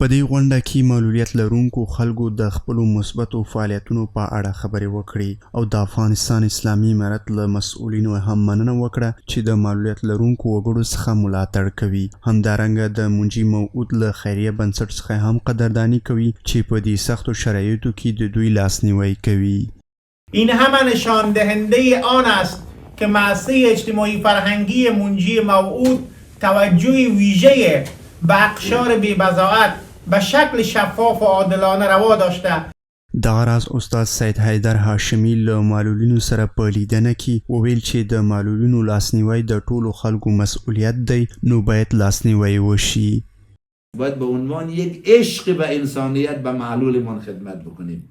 په دې غونډه کې معلولیت لرونکو خلکو د خپلو مثبتو فعالیتونو په اړه خبرې وکړې او د افغانستان اسلامي امارت له مسؤلینو هم مننه وکړه چې د معلولیت لرونکو وګړو څخه ملاتړ کوي. همدارنګه د منجي موعود له خیریه بنسټ څخه هم قدردانی کوي چې په دې سختو شرایطو کې د دوی لاسنیوی کوي. این همه نشان دهنده آن است که مؤسسه اجتماعی فرهنگی منجی موعود توجه ویژه به اقشار بی‌بضاعت به شکل شفاف و عادلانه روا داشته. دغه راز استاد سید حیدر هاشمی له معلولینو سره په لیدنه کې وویل چې د معلولینو لاسنیوی د ټولو خلکو مسئولیت دی، نو باید لاسنیوی وشي. باید به عنوان یک عشق به انسانیت به معلولمان خدمت بکنیم.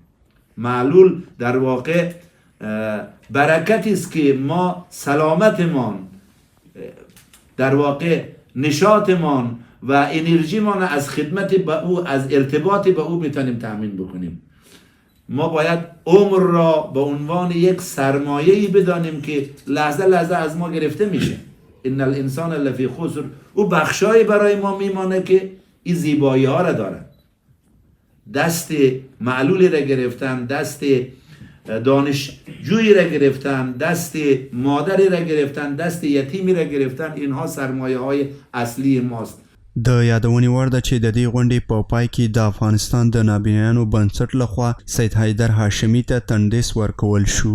معلول در واقع برکتی است که ما سلامتمان، در واقع نشاطمان و انرژیمان از خدمت به او، از ارتباط به او میتونیم تامین بکنیم. ما باید عمر را به عنوان یک سرمایه‌ای بدانیم که لحظه لحظه از ما گرفته میشه. ان الانسان لفی خسر. او بخشایی برای ما میمانه که این زیبایی ها را داره. دست معلولی را گرفتن، دست دانشجویی را گرفتن، دست مادری را گرفتن، دست یتیمی را گرفتن. اینها سرمایه های اصلی ماست. د یادونې وړ ده چې د دې غونډې په پای کې د افغانستان د نابینایانو بنسټ لخوا سید حیدر هاشمي ته تندیس ورکول شو.